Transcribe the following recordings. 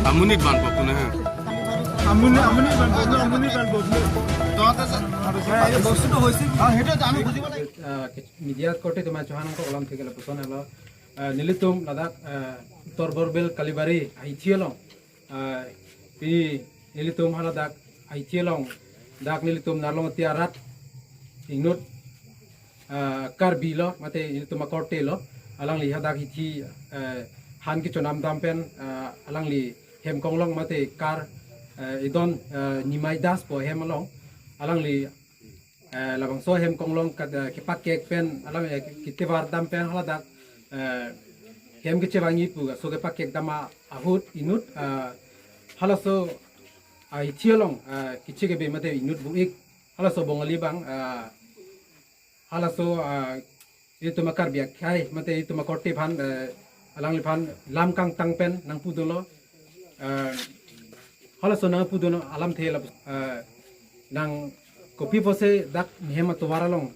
Amunit ban po na ha. আমুনি বান বস্তুটো হৈছে সেইটো আমি বুজিব লাগিব মিডিয়া কোটে তোমা চহান को कलम থেকে পছন হলো নিলিতুম লাদাক উত্তর বরবেল কালিবারি আইথিয়লং পি নিলিতুম হালাদাক আইথিয়লং dak nilitum narlong tiarat inut karbilo mate nilitum kortelo alang li hadak hithi han ki chonam dampen alang li hem konglong mate kar idon nimai das po hem along alang li labang so hem konglong ki pakek pen alang ki tivar dampen haladak hem ki chewangi pu so ke pakek dama ahut inut halaso ai thialong kiche ke be mate inut buik halaso bongali bang halaso itu makar biak khai mate itu makorti phan alang li phan lam kang tangpen nang pudulo halaso nang puduno alam thela nang kopi pose dak hema to waralong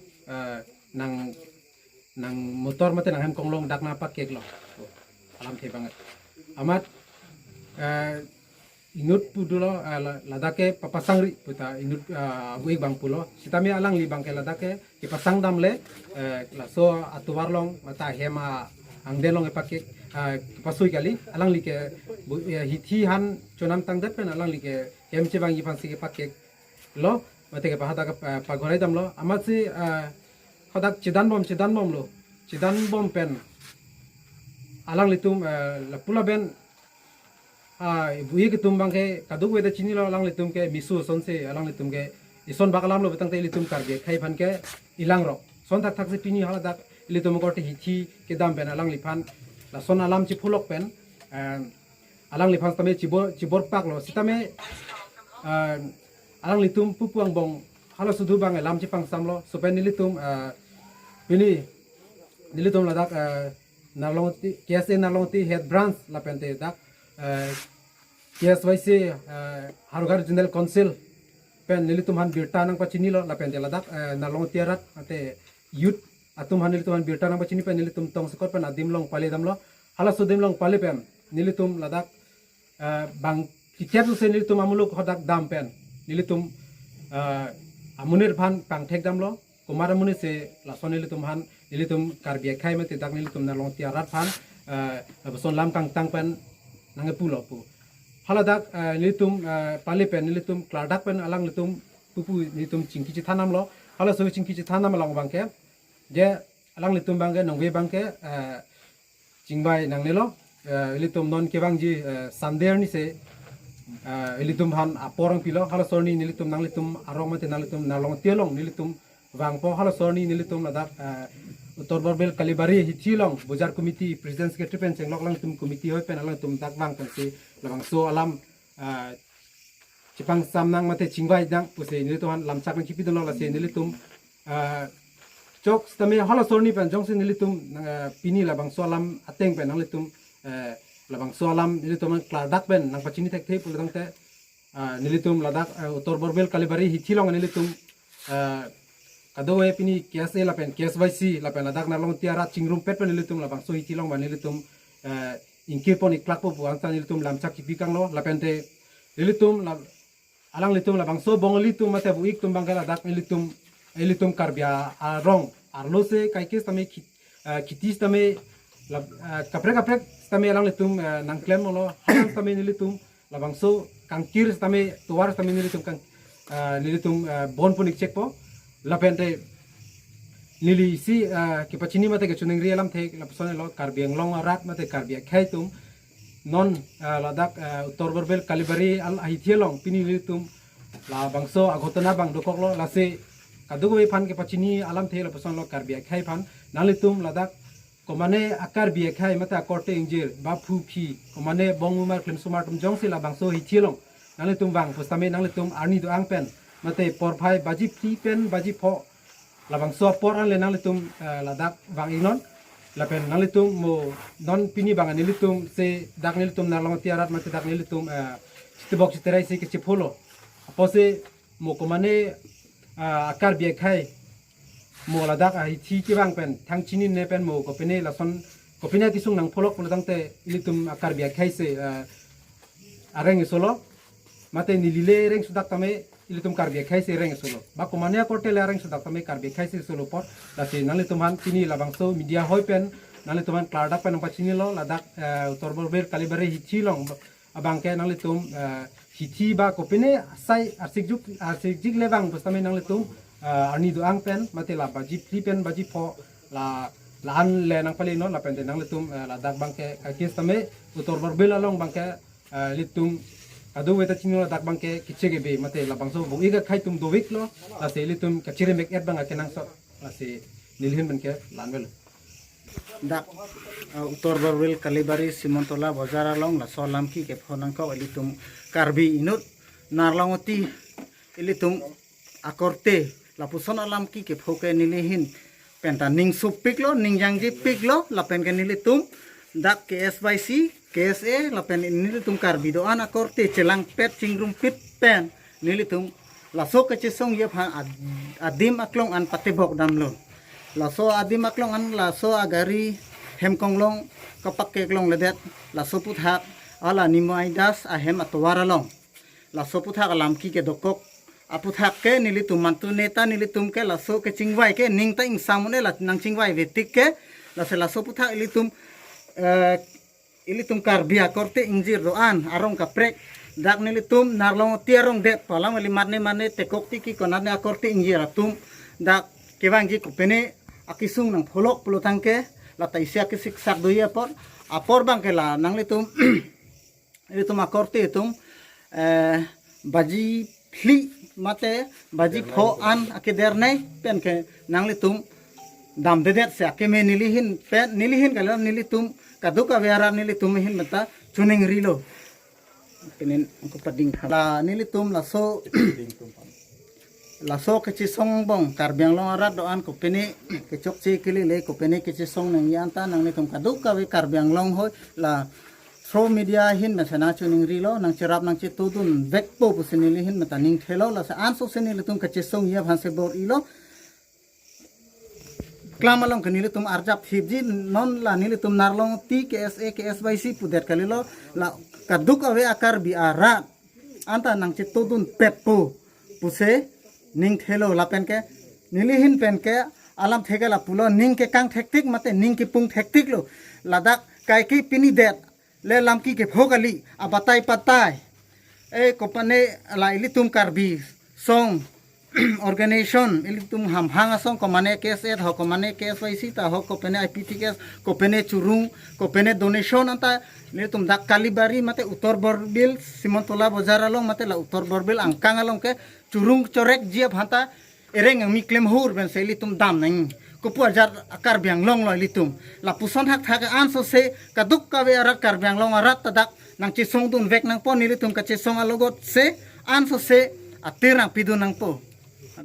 nang motor mate nang hem konglong dak na pakek lo alam the banget amat inut pudulo ladake papasangri puta inut buik bang pulo sitami alang li bang ke ladake ipasang damle so atuwarlong mata hema angdelong epake pasui kali alang li ke hithi han chonam tangdet pen alang li ke hemche bang ipansi ke pakek lo mate ke pahada ka pagorai damlo amatsi hodak chidan bom pen alang litum la pula ben buih ke tumbang ke kaduk weda chini lo alang litum ke misu son se alang litum ke ison bakalam lo betang te litum karbe khai phan ke ilang ro son tak tak se pini hala dak litum ko te hithi ke dam pen alang liphan la son alam chi phulok pen alang liphan tame chibor pak lo sitame alang litum pupuang bong hala sudu bang alam chi pang sam lo so pen litum pini nilitum la dak nalongti kese nalongti head branch la pen te dak KSYC Harugar General Council pen nilitum han birta nang pachini lo la pen de ladak nalong tiarat ate youth atum han nilitum han birta nang pachini pen nilitum tong skor pen adim long pale dam lo hala sudim long pale pen nilitum ladak bang kikyat se nilitum amuluk hodak dam pen nilitum amunir phan pang thek dam lo kumar amuni se la son nilitum han nilitum karbia khai mate dak nilitum nalong tiarat phan son lam kang tang pen nange pulo pu haladak nilitum pali pen nilitum kladak pen alang litum pupu nilitum chingki chi thanam lo hala so chingki chi thanam alang bangke je alang litum bangke nongwe bangke chingbai nangne lo litum non ke bangji sander ni se litum han aporang pilo hala sorni nilitum nang litum arong mate nang litum nalong tielong nilitum wangpo hala sorni nilitum ladak Uttor Borbel Kalibari hichilong Bojar Committee President Secretary pen senglok lang tum committee hoy pen alang tum dak bang pensi labang so alam chipang samnang mate chingwai dang puse ni to han lamchak nang chipi dolong la se ni tum chok stame hala sorni pen jongse ni tum pini labang so alam ateng pen nang tum labang so alam ni tum kladak pen nang pachini tek thei pulang te ni tum ladak Uttor Borbel Kalibari hichilong ni tum kadoe pini KSA lapen KSYC lapen ladak nalong tiara chingrum pet pen nilitum labang so hitilong ban nilitum ingkir pon iklak po buang tan nilitum lamchak kipikang lo lapen te nilitum alang litum labang so bongolitum mate buik tumbang kala dak nilitum karbia arong arlo se kaikes tame kitis tame kaprek tame alang litum nangklem lo halang tame nilitum labang so kangkir tame tuwar tame nilitum bon pon ikchek po lapente nili si kipachini mate ke chuning rialam the lapsone lo karbiang long rat mate karbia khaitum non ladak Uttor Borbel Kalibari al ahithielong pini litum la bangso agotana bang dokok lo lase kadugo phan ke pachini alam the lapson lo karbia khai phan nalitum ladak komane akar bia khai mate korte injir ba phu phi komane bongumar klem sumartum jongsi la bangso hithielong nalitum bang postame nalitum arni do ang pen mate porphai baji phi pen baji pho labang so por an le nang litum ladak bang inon lapen nang litum mo non pini bang ani litum se dak ni litum nalong tiarat mate dak ni litum stibok terai se ke chipolo apose mo komane akar bia khai โมลาดักไอที่ที่บางเป็นทั้งชินินเนเป็นโมก็เป็นละส่วนก็เป็นที่ส่งหนังพลกพลตั้งแต่ลิตุมอาการเบียใครเสอะไรเงี้ยโซโลมาแต่นิลิเลเร่งสุดักทำไมลิตุมการเบียใครเสเร่งโซโลบักก็มันเนี่ยก็เทเลเร่งสุดักทำไมการเบียใครเสโซโลพอแต่สิ่งนั้นลิตุมันที่นี่ละบางโซมีเดียหอยเป็นนั่นลิตุมันคลาดักเป็นน้ำปัจจินีโลละดักตัวบอลเบลคาลิเบอร์ฮิตชีลองบางแกนั่นลิตุมฮิตชีบาก็เป็นใส่อาศิกจิกเลวังพุทธเมนั่นลิตุมอันนี้ดูอังเป็นมาแต่ละบาจิพลีเป็นบาจิพอla an le nang pali no la pente nang litum la dak bangke kakis tame utor barbela long bangke litum adu weta chino la dak bangke kichege be mate la bangso bu iga khai tum dovik lo la se litum kachire mek et banga kenang so la se nilhin banke lanwel dak utor barbel kalibari simontola bozara long la solam ki ke phonang ko litum karbi inut narlangoti litum akorte la puson alam ki ke phoke nilihin penta ning supik lo ning jangji pik lo la pen ke nilitum dak KSYC KSA la pen nilitum karbi do ana korte celang pet cingrum pit pen nilitum la so ke chisong ye phan adim aklong an patibok dam lo la so adim aklong an la so agari hemkong long kapak ke klong ledet la so puthak ala nimaidas a hem atwara long la so puthak alam ki ke dokok aputhak ke nilitum mantu neta nilitum ke laso ke chingwai ke ningta ing samune la nang chingwai vetik ke la se laso puthak ilitum karbia korte injir doan arong kaprek dak nilitum narlong tiarong det palang ali marne tekok tiki konane akorte injir atum dak kewangji kupene akisung nang pholok pelutang ke la taisia ke siksak doya apor bang ke la nang litum ilitum akorte itum baji pli mate baji pho an akider nei pen ke nang litum dam dedet se akeme nilihin pen nilihin kala nilitum kaduka wiara nilitum hin mata chuning rilo penen angko pading la nilitum laso ke chisong bong karbyang long arat doan ko pene ke chokchi kilile ko pene ke chisong nang yanta nang litum kaduka we karbyang long hoy la throw media hin na sana chuning rilo nang chirap nang chitudun vekpo pusinili hin mata ning thelo la sa anso senili tum kachesong ya bhanse bor ilo klamalong kanili tum arjap thibji non la nili tum narlong ti KSA KSYC pudet kalilo la kaduk ave akar bi ara anta nang chitudun peppo puse ning thelo la penke nili hin penke alam thegala pulo ning ke kang thektik mate ning ki pung thektik lo ladak kai ki pini det le lamki ke phogali abatai patai kopane la ilitum karbi song organization ilitum hamhanga song komane KSA ho komane KSYC ta ho kopane IPTKS kopane churung kopane donation anta ilitum dak kalibari mate utor borbil simontola bozara long mate la utor borbil angkang along ke churung chorek jia bhanta ereng mi klem hur ben se ilitum dam nang kupu ajar akar biang long lo litum la puson hak thak an so se kaduk ka we arat kar biang long arat tadak nang chisong dun vek nang po nilitum ka chisong alogot se an so se atir nang pidun nang po